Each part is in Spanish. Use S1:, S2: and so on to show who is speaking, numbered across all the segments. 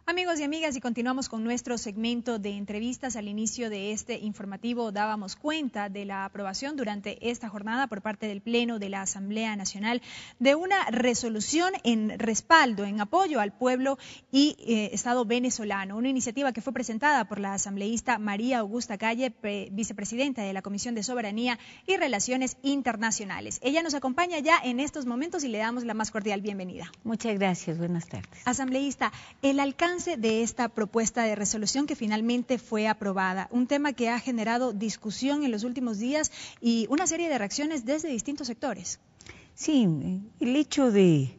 S1: Amigos y amigas, y continuamos con nuestro segmento de entrevistas. Al inicio de este informativo dábamos cuenta de la aprobación durante esta jornada por parte del Pleno de la Asamblea Nacional de una resolución en respaldo, en apoyo al pueblo y Estado venezolano. Una iniciativa que fue presentada por la asambleísta María Augusta Calle, vicepresidenta de la Comisión de Soberanía y Relaciones Internacionales. Ella nos acompaña ya en estos momentos y le damos la más cordial bienvenida.
S2: Muchas gracias, buenas tardes.
S1: Asambleísta, el alcance de esta propuesta de resolución que finalmente fue aprobada, un tema que ha generado discusión en los últimos días y una serie de reacciones desde distintos sectores.
S2: Sí, el hecho de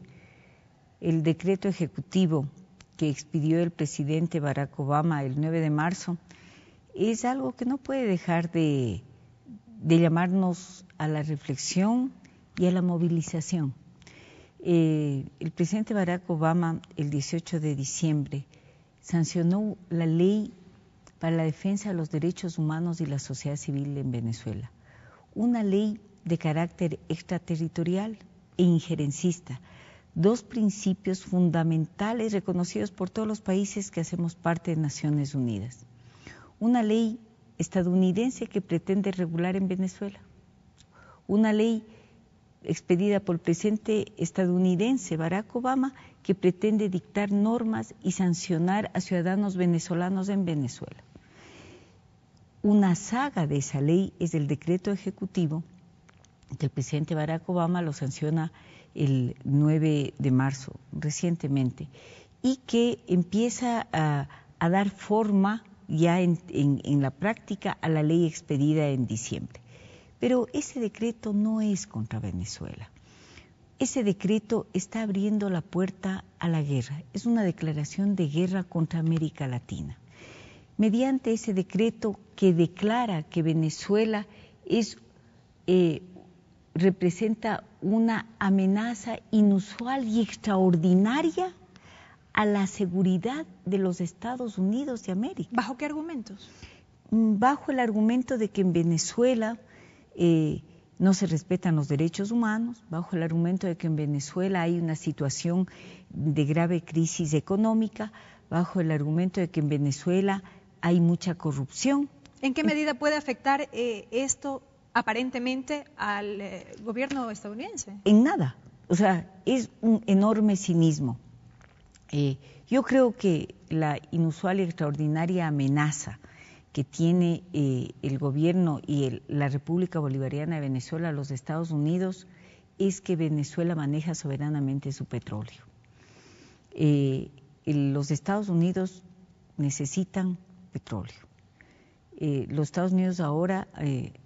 S2: el decreto ejecutivo que expidió el presidente Barack Obama el 9 de marzo es algo que no puede dejar de llamarnos a la reflexión y a la movilización. El presidente Barack Obama el 18 de diciembre sancionó la ley para la defensa de los derechos humanos y la sociedad civil en Venezuela, una ley de carácter extraterritorial e injerencista, dos principios fundamentales reconocidos por todos los países que hacemos parte de Naciones Unidas. Una ley estadounidense que pretende regular en Venezuela, una ley expedida por el presidente estadounidense Barack Obama que pretende dictar normas y sancionar a ciudadanos venezolanos en Venezuela. Una saga de esa ley es el decreto ejecutivo que el presidente Barack Obama lo sanciona el 9 de marzo recientemente y que empieza a dar forma ya en la práctica a la ley expedida en diciembre. Pero ese decreto no es contra Venezuela. Ese decreto está abriendo la puerta a la guerra. Es una declaración de guerra contra América Latina. Mediante ese decreto que declara que Venezuela representa una amenaza inusual y extraordinaria a la seguridad de los Estados Unidos de América.
S1: ¿Bajo qué argumentos?
S2: Bajo el argumento de que en Venezuela no se respetan los derechos humanos, bajo el argumento de que en Venezuela hay una situación de grave crisis económica, bajo el argumento de que en Venezuela hay mucha corrupción.
S1: ¿En qué medida puede afectar esto aparentemente al gobierno estadounidense?
S2: En nada, o sea, es un enorme cinismo. Yo creo que la inusual y extraordinaria amenaza que tiene el gobierno y la República Bolivariana de Venezuela a los Estados Unidos es que Venezuela maneja soberanamente su petróleo. Los Estados Unidos necesitan petróleo. Los Estados Unidos ahora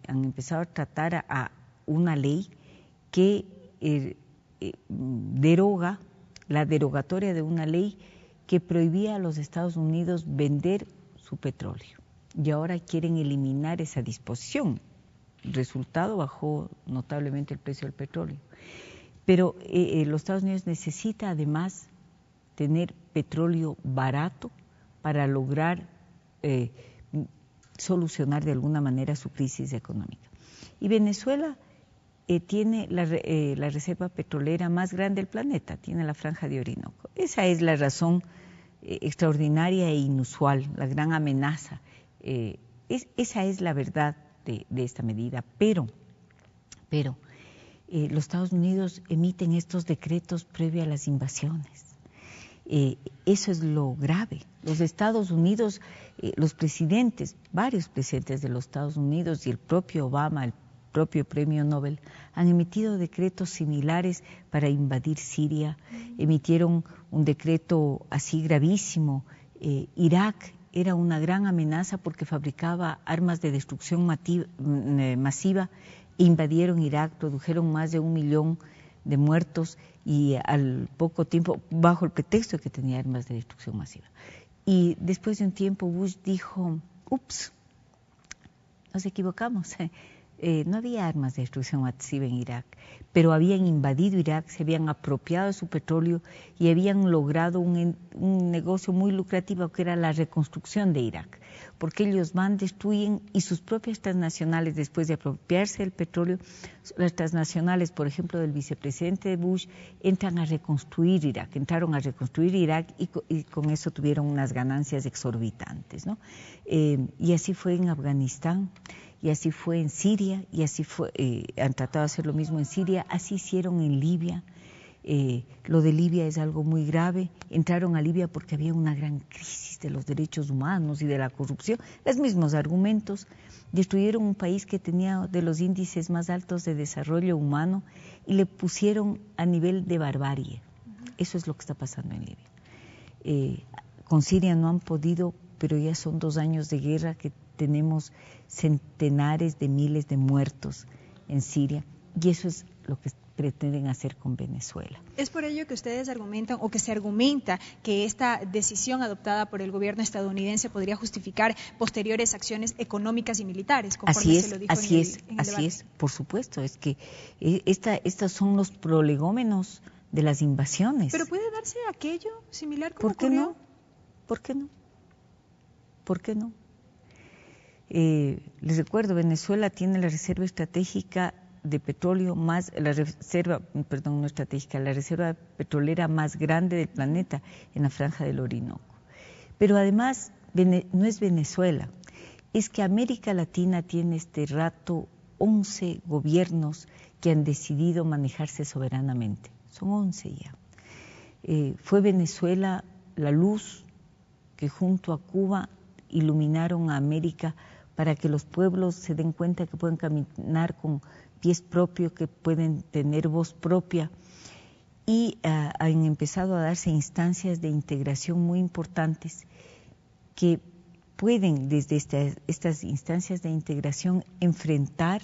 S2: han empezado a tratar a una ley que deroga, la derogatoria de una ley que prohibía a los Estados Unidos vender su petróleo. Y ahora quieren eliminar esa disposición. El resultado, bajó notablemente el precio del petróleo. Pero los Estados Unidos necesita además tener petróleo barato para lograr solucionar de alguna manera su crisis económica. Y Venezuela tiene la reserva petrolera más grande del planeta, tiene la Franja de Orinoco. Esa es la razón extraordinaria e inusual, la gran amenaza. Esa es la verdad de esta medida, pero los Estados Unidos emiten estos decretos previo a las invasiones. Eso es lo grave. Los Estados Unidos, los presidentes, varios presidentes de los Estados Unidos y el propio Obama, el propio premio Nobel, han emitido decretos similares para invadir Siria, emitieron un decreto así gravísimo. Irak era una gran amenaza porque fabricaba armas de destrucción masiva e invadieron Irak, produjeron más de 1 millón de muertos y al poco tiempo, bajo el pretexto de que tenía armas de destrucción masiva. Y después de un tiempo Bush dijo, ups, nos equivocamos, No había armas de destrucción masiva en Irak, pero habían invadido Irak, se habían apropiado de su petróleo y habían logrado un negocio muy lucrativo que era la reconstrucción de Irak, porque ellos van, destruyen y sus propias transnacionales, después de apropiarse del petróleo, las transnacionales, por ejemplo, del vicepresidente Bush, entraron a reconstruir Irak y con eso tuvieron unas ganancias exorbitantes, ¿no? Y así fue en Afganistán. Y así fue en Siria, y así fue, han tratado de hacer lo mismo en Siria, así hicieron en Libia. Lo de Libia es algo muy grave. Entraron a Libia porque había una gran crisis de los derechos humanos y de la corrupción. Los mismos argumentos. Destruyeron un país que tenía de los índices más altos de desarrollo humano y le pusieron a nivel de barbarie. Eso es lo que está pasando en Libia. Con Siria no han podido, pero ya son 2 años de guerra que tenemos centenares de miles de muertos en Siria, y eso es lo que pretenden hacer con Venezuela.
S1: Es por ello que ustedes argumentan, o que se argumenta, que esta decisión adoptada por el gobierno estadounidense podría justificar posteriores acciones económicas y militares, conforme se lo dijo en el debate.
S2: Por supuesto, es que estos son los prolegómenos de las invasiones.
S1: ¿Pero puede darse aquello similar como
S2: ocurrió? ¿Por qué no? ¿Por qué no? Les recuerdo, Venezuela tiene la reserva estratégica de petróleo la reserva petrolera más grande del planeta en la franja del Orinoco. Pero además, no es Venezuela, es que América Latina tiene este rato 11 gobiernos que han decidido manejarse soberanamente. Son 11 ya. Fue Venezuela la luz que junto a Cuba iluminaron a América para que los pueblos se den cuenta que pueden caminar con pies propios, que pueden tener voz propia, y han empezado a darse instancias de integración muy importantes que pueden desde estas instancias de integración enfrentar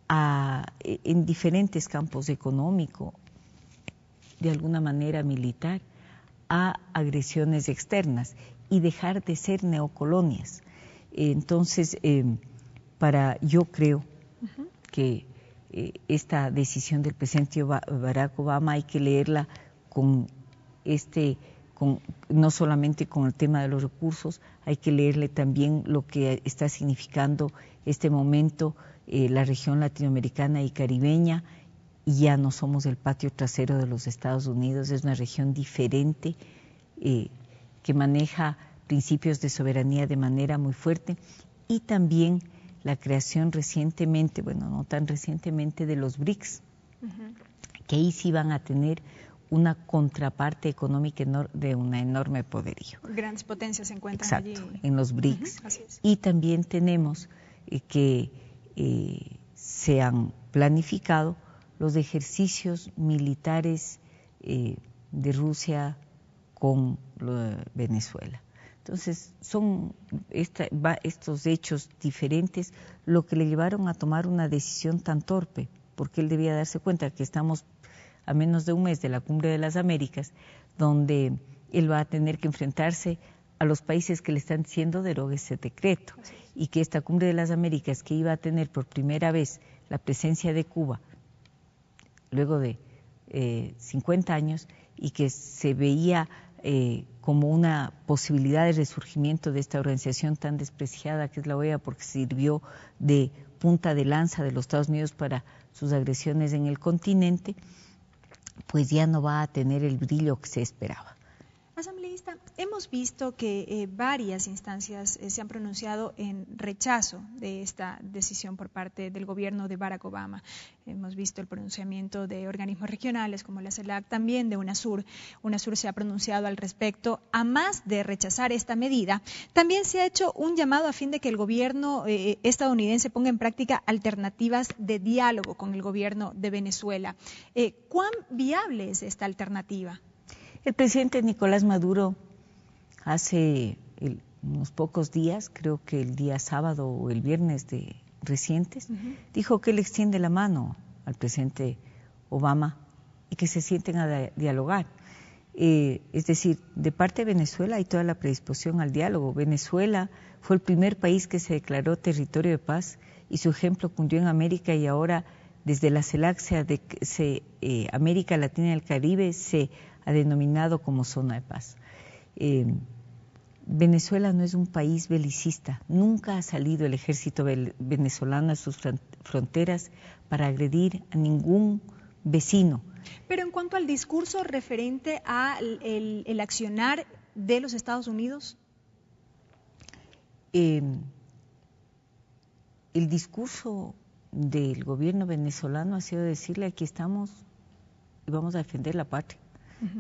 S2: en diferentes campos económico, de alguna manera militar, a agresiones externas y dejar de ser neocolonias. Entonces, yo creo que esta decisión del presidente Barack Obama hay que leerla no solamente con el tema de los recursos, hay que leerle también lo que está significando este momento la región latinoamericana y caribeña. Y ya no somos el patio trasero de los Estados Unidos, es una región diferente que maneja principios de soberanía de manera muy fuerte, y también la creación recientemente, bueno, no tan recientemente, de los BRICS, que ahí sí van a tener una contraparte económica de un enorme poderío.
S1: Grandes potencias se encuentran allí.
S2: En los BRICS.
S1: Así es.
S2: Y también tenemos que se han planificado los ejercicios militares de Rusia con Venezuela. Entonces, son estos hechos diferentes lo que le llevaron a tomar una decisión tan torpe, porque él debía darse cuenta que estamos a menos de un mes de la Cumbre de las Américas, donde él va a tener que enfrentarse a los países que le están diciendo derogue ese decreto, y que esta Cumbre de las Américas, que iba a tener por primera vez la presencia de Cuba, luego de 50 años, y que se veía como una posibilidad de resurgimiento de esta organización tan despreciada que es la OEA, porque sirvió de punta de lanza de los Estados Unidos para sus agresiones en el continente, pues ya no va a tener el brillo que se esperaba.
S1: Asambleísta, hemos visto que varias instancias se han pronunciado en rechazo de esta decisión por parte del gobierno de Barack Obama. Hemos visto el pronunciamiento de organismos regionales como la CELAC, también de UNASUR. UNASUR se ha pronunciado al respecto. A más de rechazar esta medida, también se ha hecho un llamado a fin de que el gobierno estadounidense ponga en práctica alternativas de diálogo con el gobierno de Venezuela. ¿Cuán viable es esta alternativa?
S2: El presidente Nicolás Maduro hace unos pocos días, creo que el día sábado o el viernes recientes, dijo que él extiende la mano al presidente Obama y que se sienten a dialogar. Es decir, de parte de Venezuela hay toda la predisposición al diálogo. Venezuela fue el primer país que se declaró territorio de paz y su ejemplo cundió en América, y ahora desde la CELAC América Latina y el Caribe se ha denominado como zona de paz. Venezuela no es un país belicista, nunca ha salido el ejército venezolano a sus fronteras para agredir a ningún vecino.
S1: Pero en cuanto al discurso referente al el accionar de los Estados Unidos.
S2: El discurso del gobierno venezolano ha sido decirle: aquí estamos y vamos a defender la patria.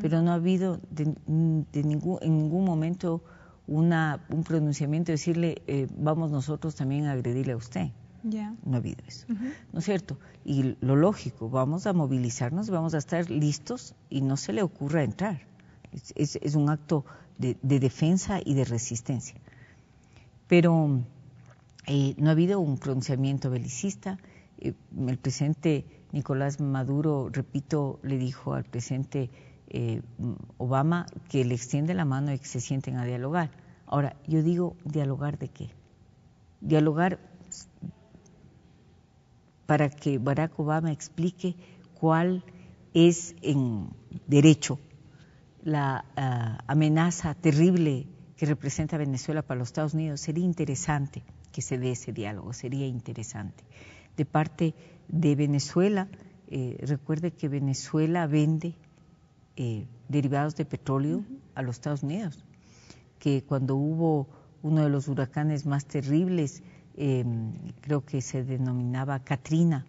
S2: Pero no ha habido en ningún momento un pronunciamiento de decirle vamos nosotros también a agredirle a usted. No ha habido eso, ¿no es cierto? Y lo lógico, vamos a movilizarnos, vamos a estar listos y no se le ocurra entrar. Es un acto de defensa y de resistencia. Pero no ha habido un pronunciamiento belicista. El presidente Nicolás Maduro, repito, le dijo al presidente Obama que le extiende la mano y que se sienten a dialogar. Ahora, yo digo, ¿dialogar de qué? Dialogar para que Barack Obama explique cuál es en derecho la amenaza terrible que representa Venezuela para los Estados Unidos. Sería interesante que se dé ese diálogo, sería interesante. De parte de Venezuela, recuerde que Venezuela vende derivados de petróleo a los Estados Unidos, que cuando hubo uno de los huracanes más terribles, creo que se denominaba Katrina,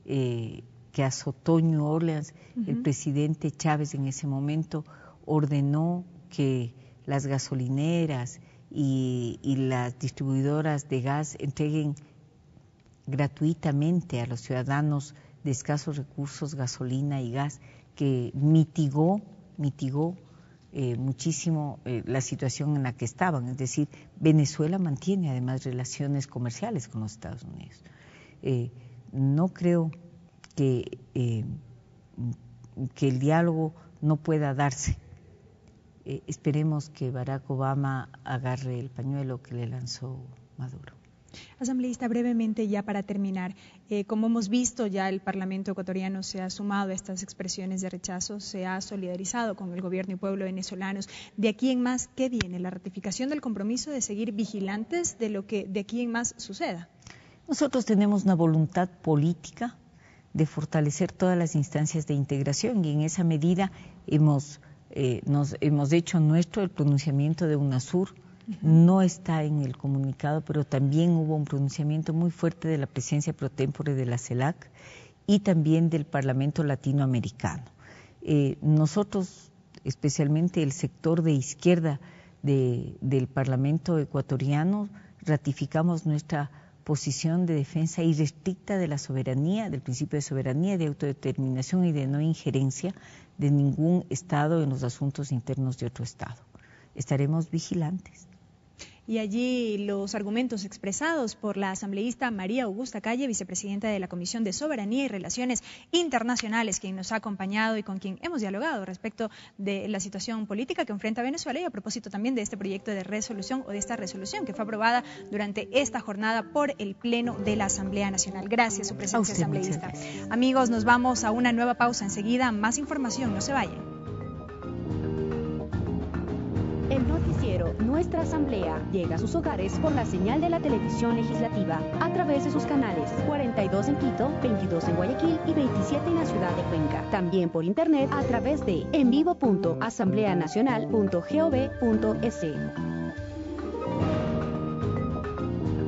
S2: que azotó New Orleans, el presidente Chávez en ese momento ordenó que las gasolineras y las distribuidoras de gas entreguen gratuitamente a los ciudadanos de escasos recursos gasolina y gas, que mitigó muchísimo la situación en la que estaban. Es decir, Venezuela mantiene además relaciones comerciales con los Estados Unidos. No creo que el diálogo no pueda darse. Esperemos que Barack Obama agarre el pañuelo que le lanzó Maduro.
S1: Asambleísta, brevemente ya para terminar, como hemos visto ya el Parlamento ecuatoriano se ha sumado a estas expresiones de rechazo, se ha solidarizado con el gobierno y pueblo venezolanos. De aquí en más, ¿qué viene? ¿La ratificación del compromiso de seguir vigilantes de lo que de aquí en más suceda?
S2: Nosotros tenemos una voluntad política de fortalecer todas las instancias de integración y en esa medida hemos hecho nuestro el pronunciamiento de UNASUR. No está en el comunicado, pero también hubo un pronunciamiento muy fuerte de la presidencia pro tempore de la CELAC y también del Parlamento Latinoamericano. Nosotros, especialmente el sector de izquierda del Parlamento ecuatoriano, ratificamos nuestra posición de defensa irrestricta de la soberanía, del principio de soberanía, de autodeterminación y de no injerencia de ningún Estado en los asuntos internos de otro Estado. Estaremos vigilantes.
S1: Y allí los argumentos expresados por la asambleísta María Augusta Calle, vicepresidenta de la Comisión de Soberanía y Relaciones Internacionales, quien nos ha acompañado y con quien hemos dialogado respecto de la situación política que enfrenta Venezuela y a propósito también de este proyecto de resolución o de esta resolución que fue aprobada durante esta jornada por el Pleno de la Asamblea Nacional. Gracias, su presencia, asambleísta. Amigos, nos vamos a una nueva pausa. Enseguida, más información. No se vayan.
S3: El noticiero Nuestra Asamblea llega a sus hogares por la señal de la televisión legislativa a través de sus canales 42 en Quito, 22 en Guayaquil y 27 en la ciudad de Cuenca. También por internet a través de envivo.asambleanacional.gov.es.